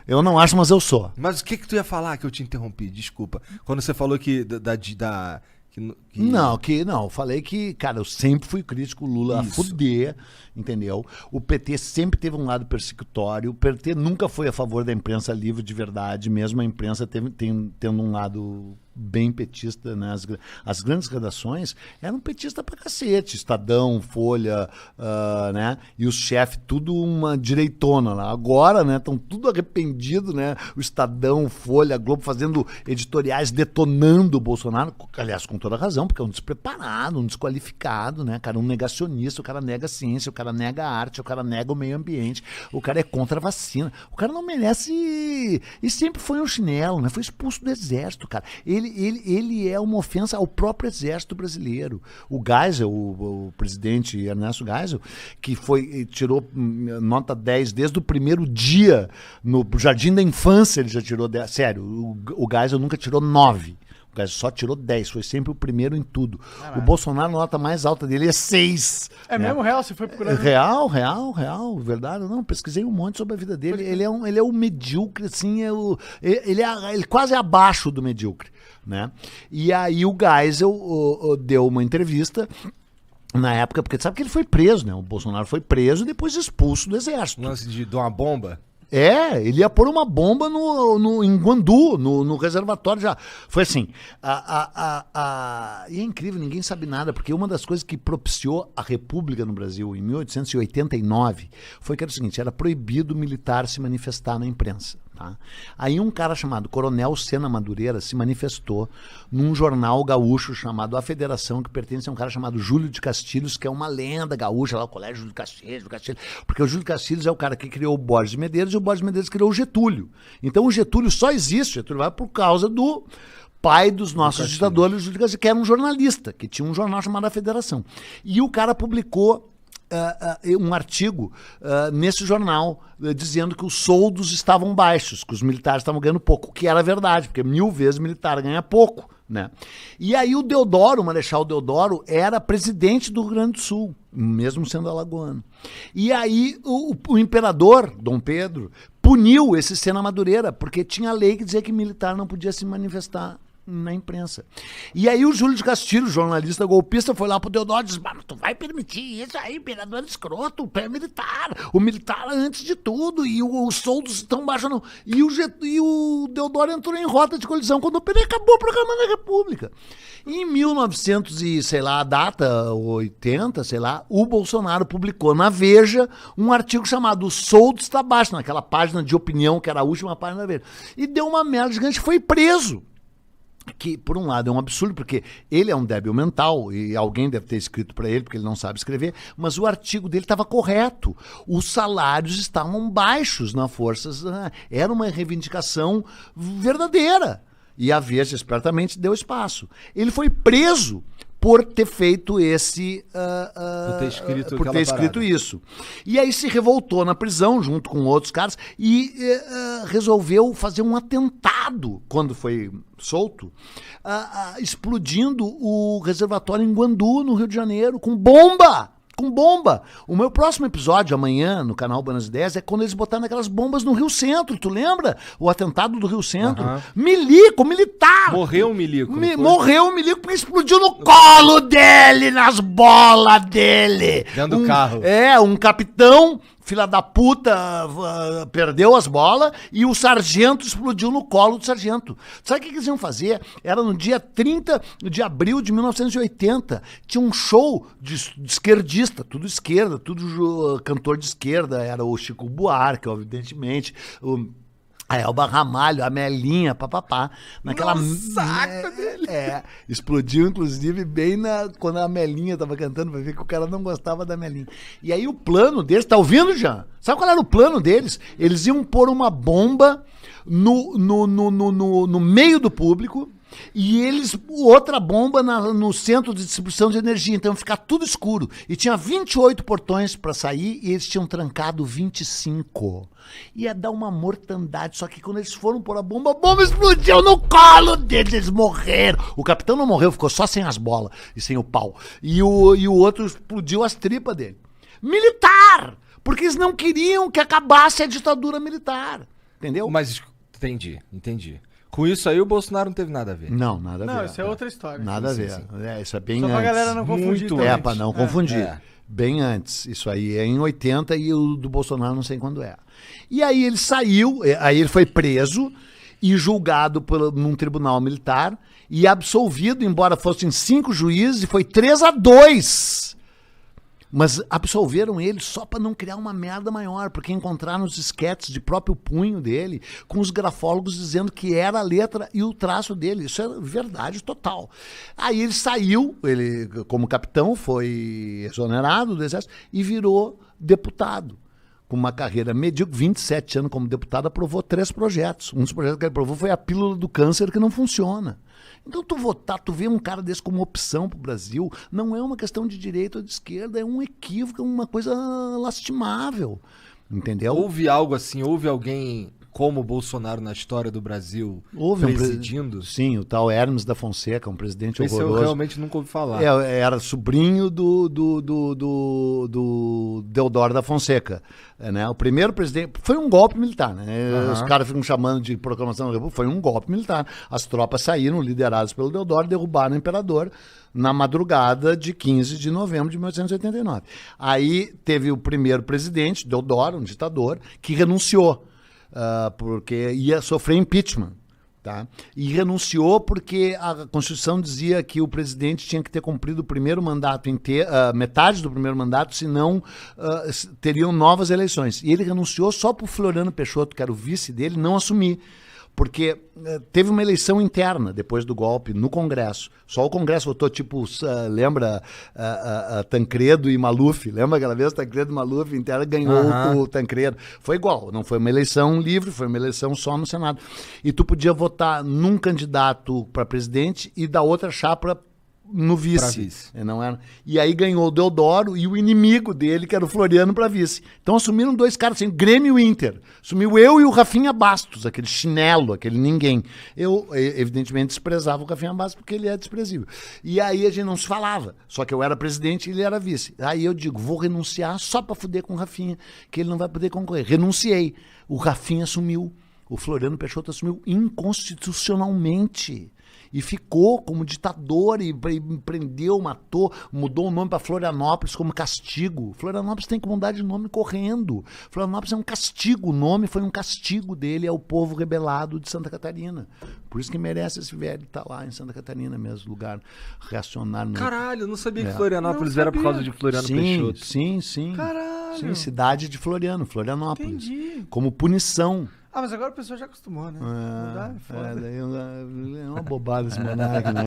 Eu não acho, mas eu sou. Mas o que tu ia falar que eu te interrompi? Desculpa. Quando você falou que Não, eu falei que, cara, eu sempre fui crítico, o Lula a Isso. fuder, entendeu? O PT sempre teve um lado persecutório, o PT nunca foi a favor da imprensa livre de verdade, mesmo a imprensa tendo um lado bem petista, né? As grandes redações eram petistas pra cacete, Estadão, Folha, né? E os chefes, tudo uma direitona lá. Agora, né, estão tudo arrependido, né? O Estadão, Folha, Globo fazendo editoriais detonando o Bolsonaro, aliás, com toda razão, porque é um despreparado, um desqualificado, né, cara, um negacionista, o cara nega a ciência, o cara nega a arte, o cara nega o meio ambiente, o cara é contra a vacina, o cara não merece, e sempre foi um chinelo, né, foi expulso do exército, cara, ele é uma ofensa ao próprio exército brasileiro. O Geisel, o presidente Ernesto Geisel, que tirou nota 10 desde o primeiro dia, no Jardim da Infância ele já tirou 10, sério, o Geisel nunca tirou 9. O Geisel só tirou 10, foi sempre o primeiro em tudo. Caraca. O Bolsonaro, a nota mais alta dele é 6. É, né? Mesmo real? Você foi procurando? Real, verdade. Não, pesquisei um monte sobre a vida dele. Ele é um medíocre, assim, ele quase é abaixo do medíocre, né? E aí o Geisel deu uma entrevista na época, porque sabe que ele foi preso, né? O Bolsonaro foi preso e depois expulso do exército. Lance de uma bomba? Ele ia pôr uma bomba em Guandu, no reservatório já. Foi assim, e é incrível, ninguém sabe nada, porque uma das coisas que propiciou a República no Brasil em 1889 foi que era o seguinte, era proibido o militar se manifestar na imprensa. Tá? Aí um cara chamado Coronel Sena Madureira se manifestou num jornal gaúcho chamado A Federação, que pertence a um cara chamado Júlio de Castilhos, que é uma lenda gaúcha, lá o colégio Júlio de Castilhos, porque o Júlio de Castilhos é o cara que criou o Borges de Medeiros e o Borges de Medeiros criou o Getúlio. Então o Getúlio só existe, o Getúlio vai por causa do pai dos nossos ditadores, Júlio de Castilhos, que era um jornalista, que tinha um jornal chamado A Federação. E o cara publicou um artigo nesse jornal dizendo que os soldos estavam baixos, que os militares estavam ganhando pouco, o que era verdade, porque 1000 vezes militar ganha pouco, né? E aí o Deodoro, o Marechal Deodoro, era presidente do Rio Grande do Sul, mesmo sendo alagoano. E aí o imperador, Dom Pedro, puniu esse Sena Madureira, porque tinha lei que dizia que militar não podia se manifestar na imprensa. E aí o Júlio de Castilhos, jornalista golpista, foi lá pro Deodoro e disse, mas tu vai permitir isso aí, imperador escroto, o pé militar, o militar antes de tudo, e os soldos estão baixos não. E o Deodoro entrou em rota de colisão quando o PT acabou o programa da República. E em 1900 e, sei lá, a data 80, sei lá, o Bolsonaro publicou na Veja um artigo chamado O Soldo está baixo, naquela página de opinião que era a última página da Veja. E deu uma merda gigante, foi preso. Que, por um lado, é um absurdo, porque ele é um débil mental, e alguém deve ter escrito para ele, porque ele não sabe escrever, mas o artigo dele estava correto. Os salários estavam baixos nas forças, era uma reivindicação verdadeira. E a Veja, espertamente, deu espaço. Ele foi preso por ter feito por ter escrito isso. E aí se revoltou na prisão, junto com outros caras, e resolveu fazer um atentado, quando foi solto, explodindo o reservatório em Guandu, no Rio de Janeiro, com bomba! Com bomba. O meu próximo episódio, amanhã, no canal Buenas Ideias, é quando eles botaram aquelas bombas no Rio Centro. Tu lembra? O atentado do Rio Centro. Milico, militar. Morreu um milico. Morreu um milico porque explodiu no colo dele, nas bolas dele. Dentro do carro. Um capitão, filha da puta, perdeu as bolas e o sargento explodiu no colo do sargento. Sabe o que eles iam fazer? Era no dia 30 de abril de 1980. Tinha um show de esquerdista, tudo esquerda, tudo cantor de esquerda. Era o Chico Buarque, evidentemente, a Elba Ramalho, a Melinha, papapá. Naquela saca dele. Explodiu, inclusive, bem quando a Melinha tava cantando, pra ver que o cara não gostava da Melinha. E aí o plano deles, tá ouvindo, Jean? Sabe qual era o plano deles? Eles iam pôr uma bomba no meio do público e outra bomba no centro de distribuição de energia, então ia ficar tudo escuro. E tinha 28 portões para sair e eles tinham trancado 25. Ia dar uma mortandade, só que quando eles foram pôr a bomba explodiu no colo deles, eles morreram. O capitão não morreu, ficou só sem as bolas e sem o pau. E o outro explodiu as tripas dele. Militar! Porque eles não queriam que acabasse a ditadura militar. Entendeu? Mas, entendi. Com isso aí o Bolsonaro não teve nada a ver. Não, nada a ver. Não, isso é outra história. Nada Sim, a ver. sim. Isso é bem Só antes. pra galera não confundir. Muito também. Para não confundir. É. Bem antes. Isso aí é em 80 e o do Bolsonaro não sei quando é. E aí ele saiu, aí ele foi preso e julgado num tribunal militar e absolvido, embora fossem 5 juízes, e foi 3-2. Mas absolveram ele só para não criar uma merda maior, porque encontraram os esquetes de próprio punho dele, com os grafólogos dizendo que era a letra e o traço dele. Isso é verdade total. Aí ele saiu, ele como capitão foi exonerado do exército e virou deputado. Com uma carreira medíocre, 27 anos como deputado, aprovou 3 projetos. Um dos projetos que ele aprovou foi a pílula do câncer, que não funciona. Então tu vê um cara desse como opção para o Brasil, não é uma questão de direita ou de esquerda, é um equívoco, uma coisa lastimável, entendeu? Houve algo assim, houve alguém como o Bolsonaro na história do Brasil presidindo? Sim, o tal Hermes da Fonseca, um presidente Esse horroroso. eu realmente nunca ouvi falar. Era sobrinho do Deodoro da Fonseca, né? O primeiro presidente... Foi um golpe militar, né? Os caras ficam chamando de proclamação da República. Foi um golpe militar. As tropas saíram, lideradas pelo Deodoro, derrubaram o imperador na madrugada de 15 de novembro de 1889. Aí teve o primeiro presidente, Deodoro, um ditador, que renunciou. Porque ia sofrer impeachment, tá? E renunciou porque a Constituição dizia que o presidente tinha que ter cumprido o primeiro mandato inteiro, metade do primeiro mandato, senão teriam novas eleições. E ele renunciou só para o Floriano Peixoto, que era o vice dele, não assumir. Porque teve uma eleição interna depois do golpe no Congresso. Só o Congresso votou, lembra Tancredo e Maluf? Lembra aquela vez Tancredo e Maluf interna ganhou o Tancredo? Foi igual, não foi uma eleição livre, foi uma eleição só no Senado. E tu podia votar num candidato para presidente e da outra chapa no vice. Não era. E aí ganhou o Deodoro e o inimigo dele, que era o Floriano, para vice. Então assumiram 2 caras, assim, Grêmio e Inter. Assumiu eu e o Rafinha Bastos, aquele chinelo, aquele ninguém. Eu, evidentemente, desprezava o Rafinha Bastos porque ele é desprezível. E aí a gente não se falava. Só que eu era presidente e ele era vice. Aí eu digo, vou renunciar só para fuder com o Rafinha, que ele não vai poder concorrer. Renunciei. O Rafinha assumiu. O Floriano Peixoto assumiu inconstitucionalmente. E ficou como ditador e prendeu, matou, mudou o nome para Florianópolis como castigo. Florianópolis tem que mudar de nome correndo. Florianópolis é um castigo, o nome foi um castigo dele ao povo rebelado de Santa Catarina. Por isso que merece esse velho estar lá em Santa Catarina mesmo, lugar reacionário. Caralho, eu não sabia que Florianópolis era por causa de Floriano Peixoto. Sim. Caralho. Sim, cidade de Florianópolis. Entendi. Como punição. Mas agora o pessoal já acostumou, né? Mudar é foda. É uma bobagem esse monarca, né?